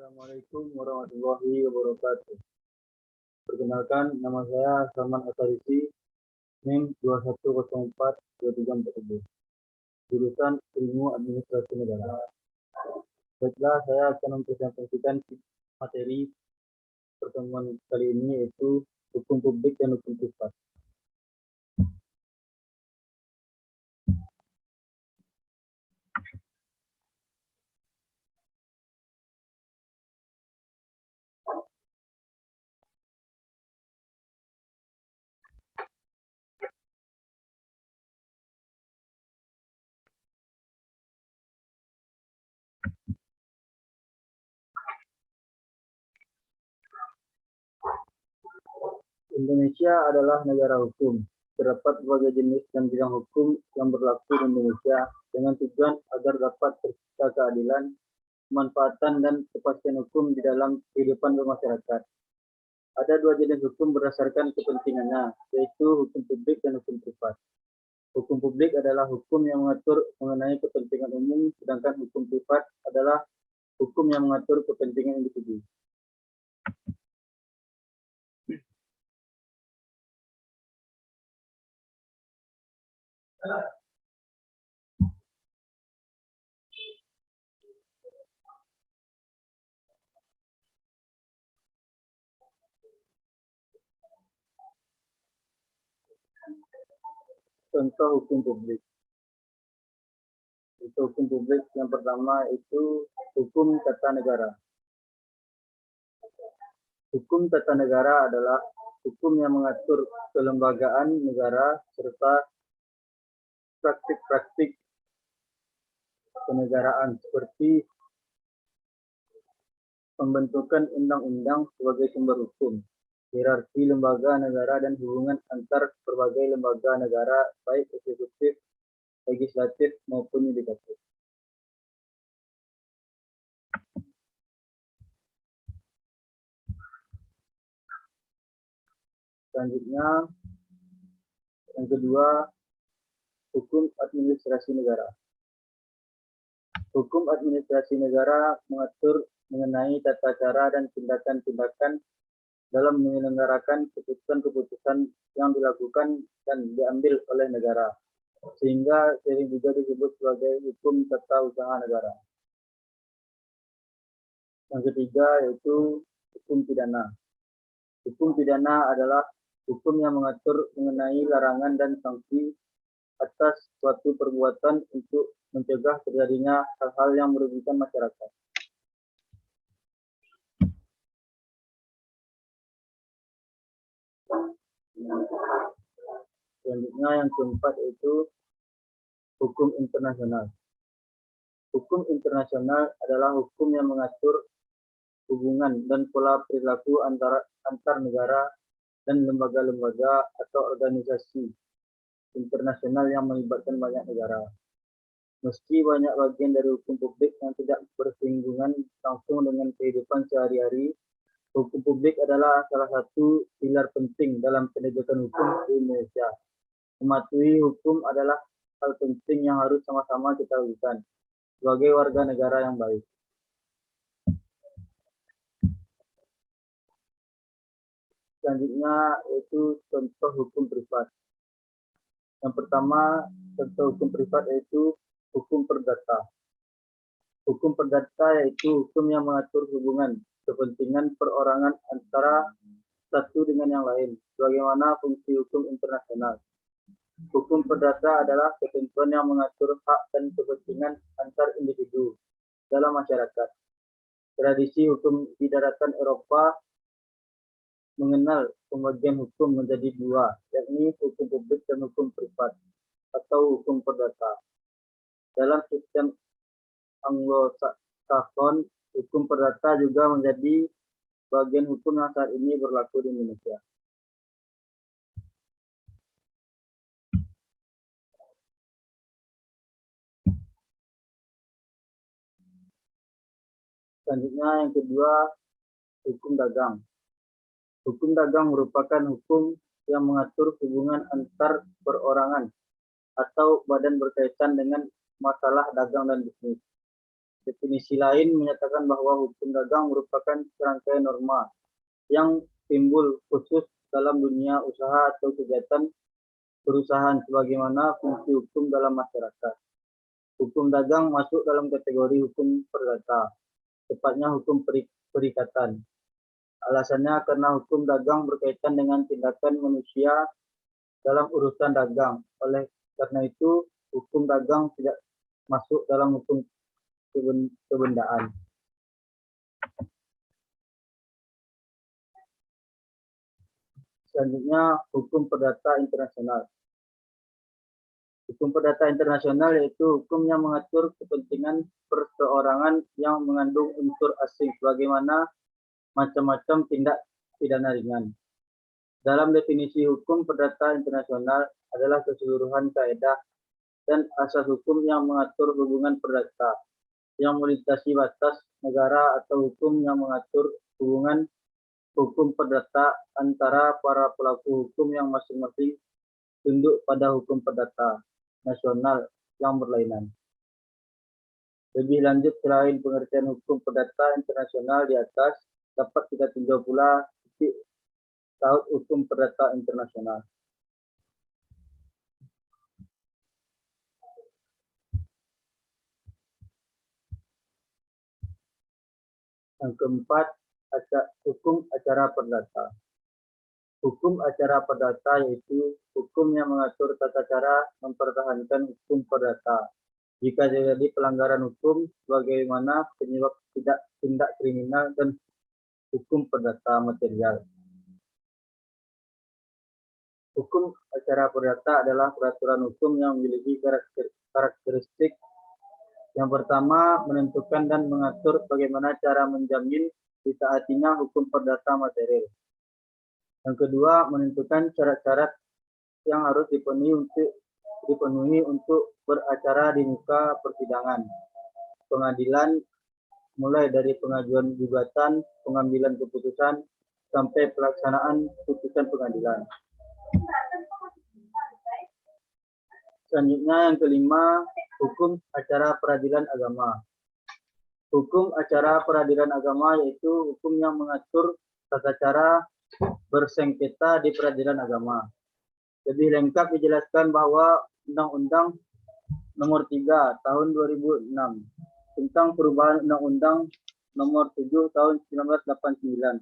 Assalamualaikum warahmatullahi wabarakatuh. Perkenalkan, nama saya Salman Asarisi, NIM 21042342, jurusan Ilmu Administrasi Negara. Baiklah, saya akan mempresentasikan materi pertemuan kali ini, yaitu hukum publik dan hukum privat. Indonesia adalah negara hukum. Terdapat berbagai jenis dan bidang hukum yang berlaku di Indonesia dengan tujuan agar dapat tercipta keadilan, kemanfaatan, dan kepastian hukum di dalam kehidupan bermasyarakat. Ada dua jenis hukum berdasarkan kepentingannya, yaitu hukum publik dan hukum privat. Hukum publik adalah hukum yang mengatur mengenai kepentingan umum, sedangkan hukum privat adalah hukum yang mengatur kepentingan individu. Contoh hukum publik. Hukum publik yang pertama itu hukum tata negara. Hukum tata negara adalah hukum yang mengatur kelembagaan negara serta praktik-praktik kenegaraan seperti pembentukan undang-undang sebagai sumber hukum, hierarki lembaga negara, dan hubungan antar berbagai lembaga negara baik eksekutif, legislatif maupun yudikatif. Selanjutnya, yang kedua, hukum administrasi negara. Hukum administrasi negara mengatur mengenai tata cara dan tindakan-tindakan dalam menyelenggarakan keputusan-keputusan yang dilakukan dan diambil oleh negara, sehingga sering juga disebut sebagai hukum tata usaha negara. Yang ketiga yaitu hukum pidana. Hukum pidana adalah hukum yang mengatur mengenai larangan dan sanksi atas suatu perbuatan untuk mencegah terjadinya hal-hal yang merugikan masyarakat. Selanjutnya yang keempat yaitu hukum internasional. Hukum internasional adalah hukum yang mengatur hubungan dan pola perilaku antar negara dan lembaga-lembaga atau organisasi internasional yang melibatkan banyak negara. Meski banyak bagian dari hukum publik yang tidak bersinggungan langsung dengan kehidupan sehari-hari, hukum publik adalah salah satu pilar penting dalam penegakan hukum di Indonesia. Mematuhi hukum adalah hal penting yang harus sama-sama kita lakukan sebagai warga negara yang baik. Selanjutnya yaitu contoh hukum privat. Yang pertama, contoh hukum privat yaitu hukum perdata. Hukum perdata yaitu hukum yang mengatur hubungan kepentingan perorangan antara satu dengan yang lain, sebagaimana fungsi hukum internasional. Hukum perdata adalah ketentuan yang mengatur hak dan kepentingan antar individu dalam masyarakat. Tradisi hukum di daratan Eropa mengenal pembagian hukum menjadi dua, yakni hukum publik dan hukum privat atau hukum perdata. Dalam sistem Anglo-Saxon, hukum perdata juga menjadi bagian hukum yang saat ini berlaku di Indonesia. Selanjutnya yang kedua, hukum dagang. Hukum dagang merupakan hukum yang mengatur hubungan antar perorangan atau badan berkaitan dengan masalah dagang dan bisnis. Definisi lain menyatakan bahwa hukum dagang merupakan serangkaian norma yang timbul khusus dalam dunia usaha atau kegiatan perusahaan sebagaimana fungsi hukum dalam masyarakat. Hukum dagang masuk dalam kategori hukum perdata, tepatnya hukum perikatan. Alasannya karena hukum dagang berkaitan dengan tindakan manusia dalam urusan dagang. Oleh karena itu, hukum dagang tidak masuk dalam hukum kebendaan. Selanjutnya, hukum perdata internasional. Hukum perdata internasional yaitu hukum yang mengatur kepentingan perseorangan yang mengandung unsur asing sebagaimana macam-macam tindak pidana ringan. Dalam definisi hukum perdata internasional adalah keseluruhan kaidah dan asas hukum yang mengatur hubungan perdata yang melintasi batas negara atau hukum yang mengatur hubungan hukum perdata antara para pelaku hukum yang masing-masing tunduk pada hukum perdata nasional yang berlainan. Lebih lanjut, selain pengertian hukum perdata internasional di atas, dapat kita tinjau pula titik taut hukum perdata internasional. Yang keempat, hukum acara perdata. Hukum acara perdata yaitu hukum yang mengatur tata cara mempertahankan hukum perdata jika terjadi pelanggaran hukum sebagaimana penyebab tindak kriminal dan hukum perdata material. Hukum acara perdata adalah peraturan hukum yang memiliki karakteristik yang pertama, menentukan dan mengatur bagaimana cara menjamin ditaatinya hukum perdata material. Yang kedua, menentukan syarat-syarat yang harus dipenuhi untuk beracara di muka persidangan, pengadilan, mulai dari pengajuan gugatan, pengambilan keputusan, sampai pelaksanaan putusan pengadilan. Selanjutnya yang kelima, hukum acara peradilan agama. Hukum acara peradilan agama yaitu hukum yang mengatur tata cara bersengketa di peradilan agama. Lebih lengkap dijelaskan bahwa Undang-Undang Nomor 3 Tahun 2006 tentang perubahan Undang-Undang Nomor 7 Tahun 1989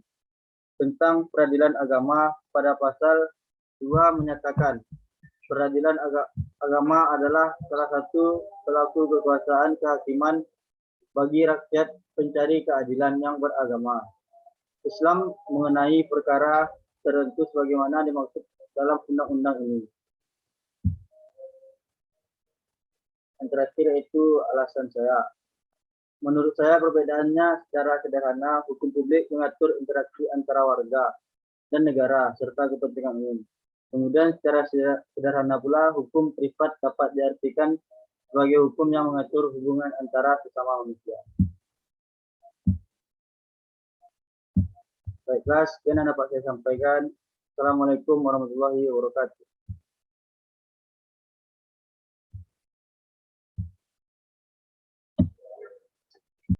tentang peradilan agama pada pasal 2 menyatakan peradilan agama adalah salah satu pelaku kekuasaan kehakiman bagi rakyat pencari keadilan yang beragama Islam mengenai perkara tertentu sebagaimana dimaksud dalam undang-undang ini. Yang terakhir itu alasan saya. Menurut saya perbedaannya secara sederhana, hukum publik mengatur interaksi antara warga dan negara serta kepentingan umum. Kemudian secara sederhana pula hukum privat dapat diartikan sebagai hukum yang mengatur hubungan antara sesama manusia. Baiklah, sekian yang dapat saya sampaikan. Assalamualaikum warahmatullahi wabarakatuh.